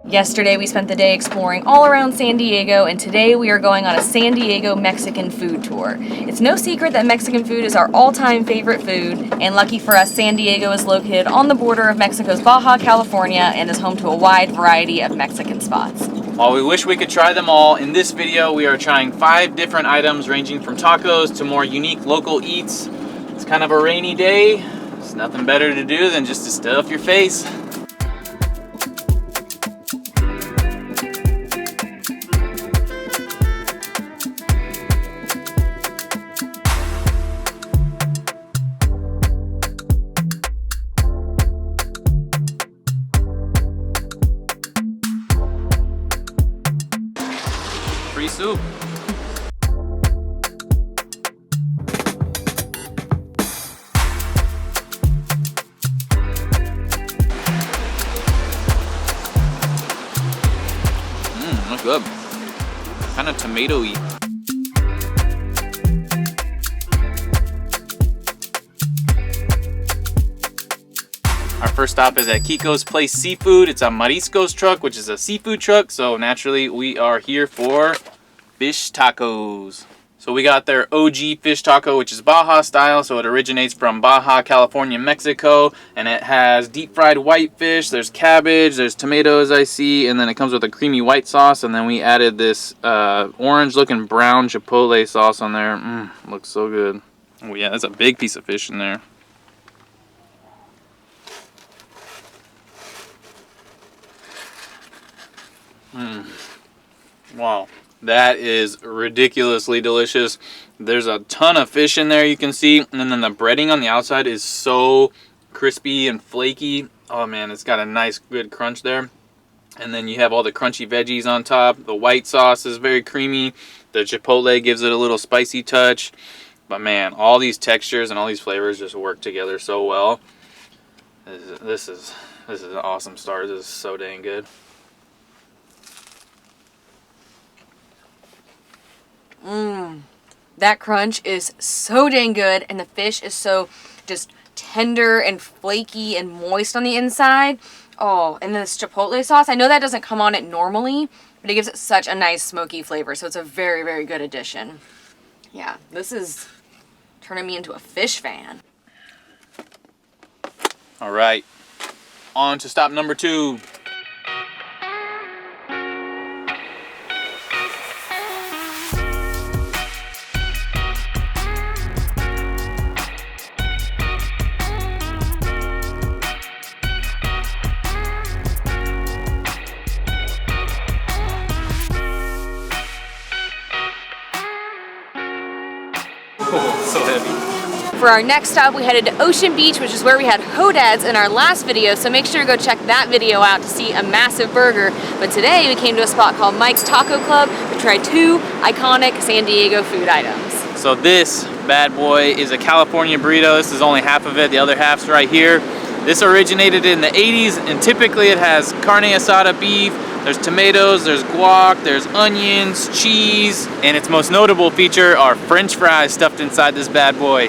Yesterday we spent the day exploring all around San Diego, and today we are going on a San Diego Mexican food tour. It's no secret that Mexican food is our all-time favorite food, and lucky for us, San Diego is located on the border of Mexico's Baja, California, and is home to a wide variety of Mexican spots. While we wish we could try them all, in this video we are trying 5 different items ranging from tacos to more unique local eats. It's kind of a rainy day. There's nothing better to do than just to stuff your face. Free soup. That's good. Kind of tomato-y. Our first stop is at Kiko's Place Seafood. It's a Mariscos truck, which is a seafood truck. So naturally, we are here for fish tacos. So we got their OG fish taco, which is Baja style. So it originates from Baja, California, Mexico. And it has deep fried white fish. There's cabbage, there's tomatoes I see. And then it comes with a creamy white sauce. And then we added this orange looking brown chipotle sauce on there. Looks so good. Oh yeah, that's a big piece of fish in there. Wow, that is ridiculously delicious. There's a ton of fish in there you can see, and then the breading on the outside is so crispy and flaky. Oh man, it's got a nice good crunch there. And then you have all the crunchy veggies on top. The white sauce is very creamy. The chipotle gives it a little spicy touch. But man, all these textures and all these flavors just work together so well. This is an awesome start. This is so dang good. That crunch is so dang good, and the fish is so just tender and flaky and moist on the inside. Oh, and then this chipotle sauce, I know that doesn't come on it normally, but it gives it such a nice smoky flavor, so it's a very, very good addition. Yeah, this is turning me into a fish fan. All right, on to stop number 2. So heavy. For our next stop, we headed to Ocean Beach, which is where we had hodads in our last video, so make sure to go check that video out to see a massive burger. But today, we came to a spot called Mike's Taco Club to try 2 iconic San Diego food items. So this bad boy is a California burrito. This is only half of it, the other half's right here. This originated in the 80s, and typically it has carne asada beef, there's tomatoes, there's guac, there's onions, cheese, and its most notable feature are French fries stuffed inside this bad boy.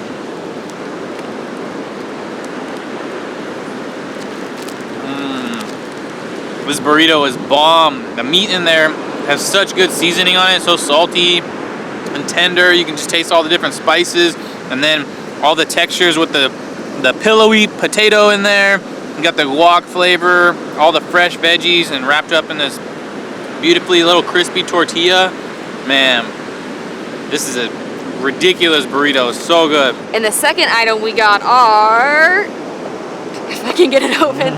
This burrito is bomb. The meat in there has such good seasoning on it, so salty and tender. You can just taste all the different spices, and then all the textures with the pillowy potato in there. You got the guac flavor, all the fresh veggies, and wrapped up in this beautifully little crispy tortilla. Man, this is a ridiculous burrito. It's so good. And the second item we got are, if I can get it open,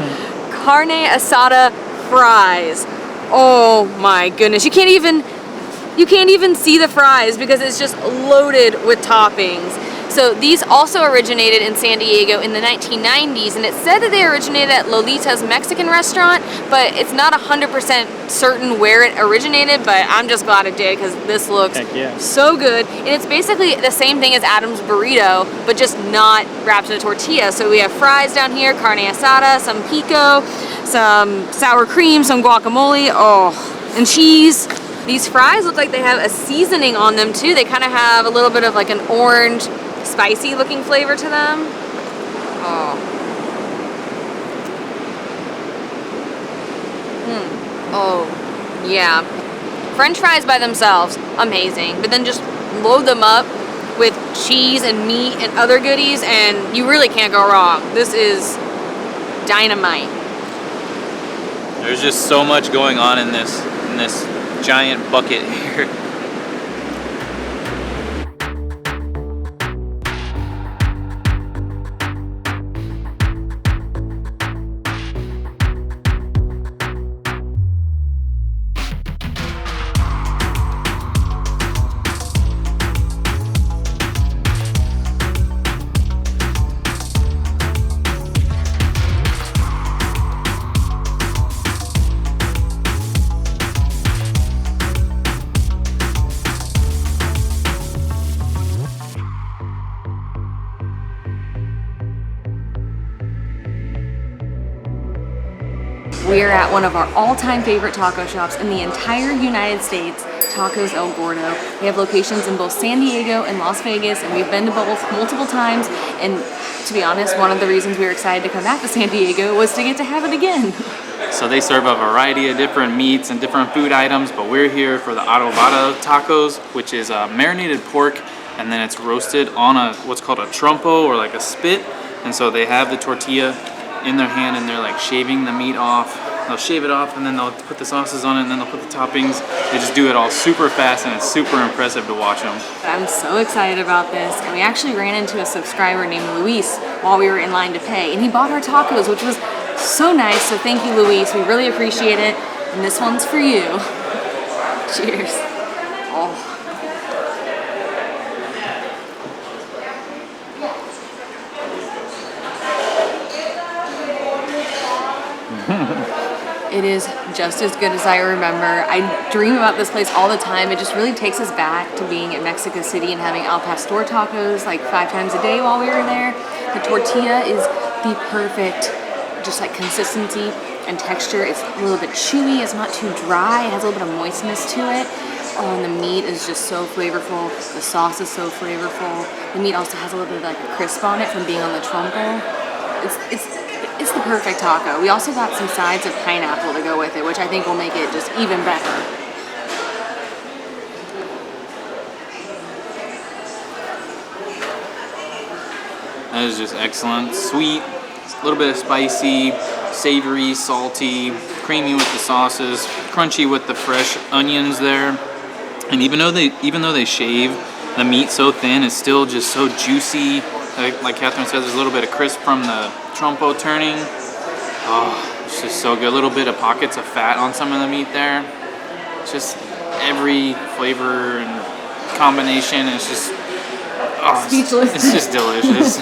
carne asada fries. Oh my goodness, you can't even see the fries because it's just loaded with toppings. So these also originated in San Diego in the 1990s, and it said that they originated at Lolita's Mexican restaurant, but it's not 100% certain where it originated, but I'm just glad it did because this looks so good. And it's basically the same thing as Adam's burrito, but just not wrapped in a tortilla. So we have fries down here, carne asada, some pico, some sour cream, some guacamole, and cheese. These fries look like they have a seasoning on them too. They kind of have a little bit of like an orange, spicy looking flavor to them. Oh, yeah. French fries by themselves, amazing. But then just load them up with cheese and meat and other goodies, and you really can't go wrong. This is dynamite. There's just so much going on in this giant bucket here. We are at one of our all-time favorite taco shops in the entire United States, Tacos El Gordo. They have locations in both San Diego and Las Vegas, and we've been to both multiple times. And to be honest, one of the reasons we were excited to come back to San Diego was to get to have it again. So they serve a variety of different meats and different food items, but we're here for the Adobada tacos, which is marinated pork, and then it's roasted on what's called a trompo, or like a spit. And so they have the tortilla in their hand and they're like shaving the meat off. They'll shave it off and then they'll put the sauces on it and then they'll put the toppings. They just do it all super fast and it's super impressive to watch them. I'm so excited about this, and we actually ran into a subscriber named Luis while we were in line to pay, and he bought our tacos, which was so nice. So thank you, Luis. We really appreciate it, and this one's for you. Cheers. Oh. It is just as good as I remember. I dream about this place all the time. It just really takes us back to being at Mexico City and having al pastor tacos like 5 times a day while we were there. The tortilla is the perfect, just like consistency and texture. It's a little bit chewy. It's not too dry. It has a little bit of moistness to it. Oh, and the meat is just so flavorful. The sauce is so flavorful. The meat also has a little bit of like a crisp on it from being on the trompo. It's the perfect taco. We also got some sides of pineapple to go with it, which I think will make it just even better. That is just excellent. Sweet, a little bit of spicy, savory, salty, creamy with the sauces, crunchy with the fresh onions there. And even though they shave the meat so thin, it's still just so juicy. Like Kathryn says, there's a little bit of crisp from the trompo turning. Oh, it's just so good. A little bit of pockets of fat on some of the meat there. Just every flavor and combination is just speechless. It's just delicious.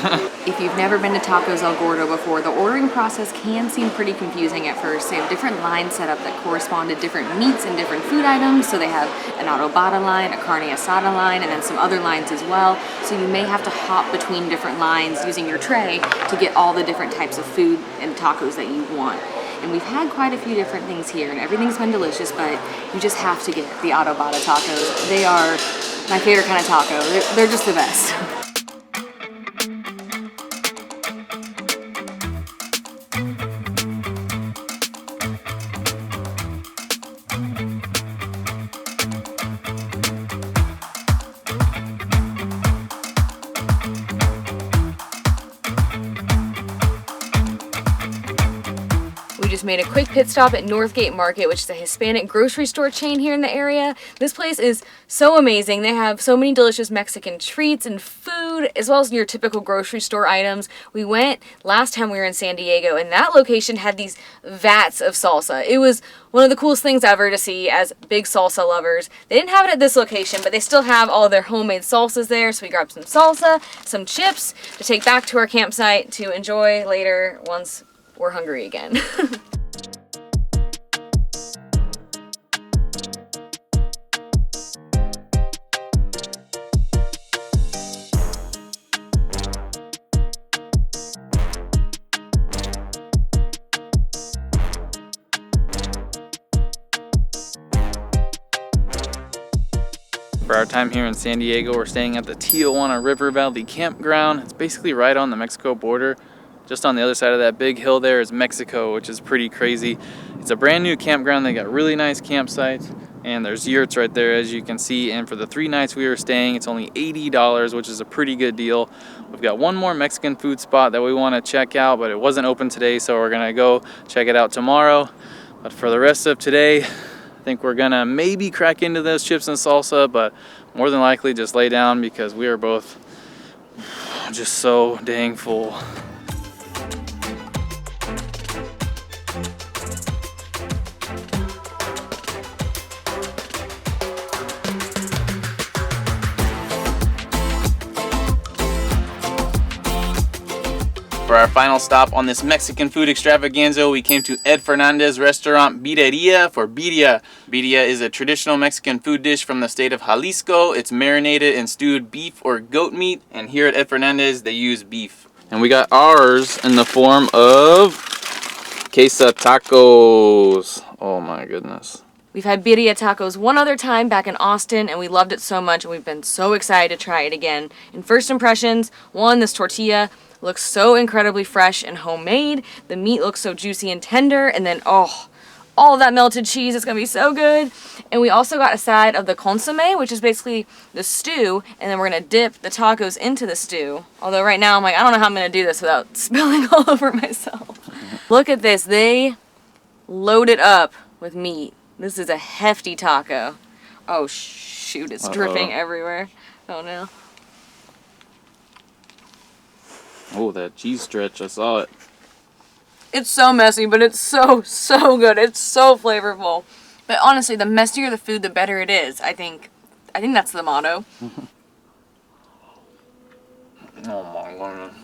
If you've never been to Tacos El Gordo before, the ordering process can seem pretty confusing at first. They have different lines set up that correspond to different meats and different food items. So they have an Adobada line, a Carne Asada line, and then some other lines as well. So you may have to hop between different lines using your tray to get all the different types of food and tacos that you want. And we've had quite a few different things here, and everything's been delicious, but you just have to get the Adobada tacos. They are my favorite kind of taco. They're just the best. Just made a quick pit stop at Northgate Market, which is a Hispanic grocery store chain here in the area. This place is so amazing. They have so many delicious Mexican treats and food, as well as your typical grocery store items. We went last time we were in San Diego, and that location had these vats of salsa. It was one of the coolest things ever to see as big salsa lovers. They didn't have it at this location, but they still have all of their homemade salsas there. So we grabbed some salsa, some chips to take back to our campsite to enjoy later once we're hungry again. For our time here in San Diego, we're staying at the Tijuana River Valley Campground. It's basically right on the Mexico border, Just on the other side of that big hill there is Mexico, which is pretty crazy. It's a brand new campground. They got really nice campsites, and there's yurts right there, as you can see. And for the 3 nights we were staying, it's only $80, which is a pretty good deal. We've got one more Mexican food spot that we want to check out, but it wasn't open today, so we're gonna go check it out tomorrow. But for the rest of today, I think we're gonna maybe crack into those chips and salsa, but more than likely just lay down because we are both just so dang full. For our final stop on this Mexican food extravaganza, we came to Ed Fernandez restaurant Birrieria for birria. Birria is a traditional Mexican food dish from the state of Jalisco. It's marinated in stewed beef or goat meat, and here at Ed Fernandez they use beef. And we got ours in the form of queso tacos. Oh my goodness. We've had birria tacos one other time back in Austin, and we loved it so much, and we've been so excited to try it again. In first impressions, this tortilla looks so incredibly fresh and homemade. The meat looks so juicy and tender, and then all of that melted cheese, it's gonna be so good. And we also got a side of the consomme, which is basically the stew, and then we're gonna dip the tacos into the stew. Although right now I'm like, I don't know how I'm gonna do this without spilling all over myself. Look at this, they load it up with meat. This is a hefty taco. Oh shoot, it's dripping everywhere. Oh no. Oh, that cheese stretch, I saw it. It's so messy, but it's so good. It's so flavorful. But honestly, the messier the food, the better it is. I think that's the motto. Oh my goodness.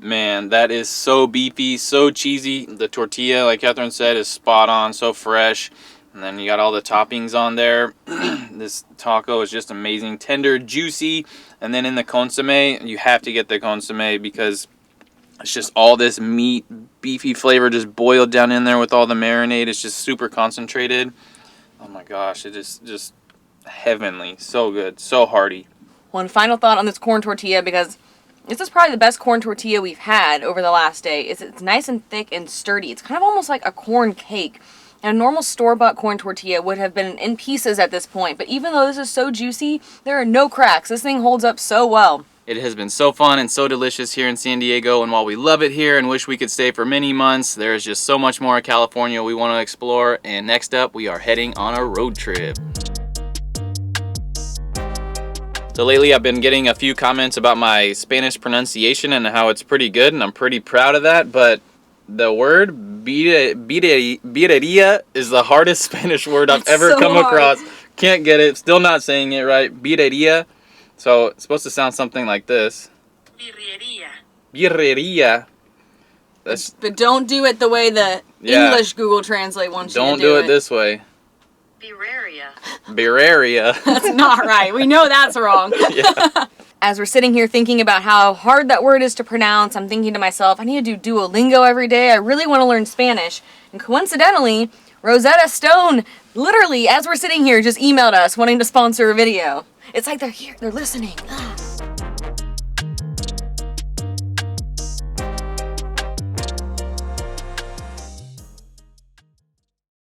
Man, that is so beefy, so cheesy. The tortilla, like Kathryn said, is spot on, so fresh. And then you got all the toppings on there. This taco is just amazing. Tender, juicy. And then in the consomme, you have to get the consomme because it's just all this meat, beefy flavor just boiled down in there with all the marinade. It's just super concentrated. Oh my gosh, it is just heavenly. So good, so hearty. One final thought on this corn tortilla, because this is probably the best corn tortilla we've had over the last day. It's nice and thick and sturdy. It's kind of almost like a corn cake. And a normal store-bought corn tortilla would have been in pieces at this point, but even though this is so juicy, there are no cracks. This thing holds up so well. It has been so fun and so delicious here in San Diego, and while we love it here and wish we could stay for many months, there is just so much more of California we want to explore, and next up we are heading on a road trip. So lately I've been getting a few comments about my Spanish pronunciation and how it's pretty good, and I'm pretty proud of that, but the word birreria is the hardest Spanish word I've ever come across. Can't get it. Still not saying it right. Birreria. So it's supposed to sound something like this. Birrieria. Birrieria. But don't do it the way the English Google Translate wants you to do it. Don't do it this way. Birrieria. Birrieria. That's not right. We know that's wrong. Yeah. As we're sitting here thinking about how hard that word is to pronounce, I'm thinking to myself, I need to do Duolingo every day. I really want to learn Spanish. And coincidentally, Rosetta Stone, literally, as we're sitting here, just emailed us wanting to sponsor a video. It's like they're here, they're listening.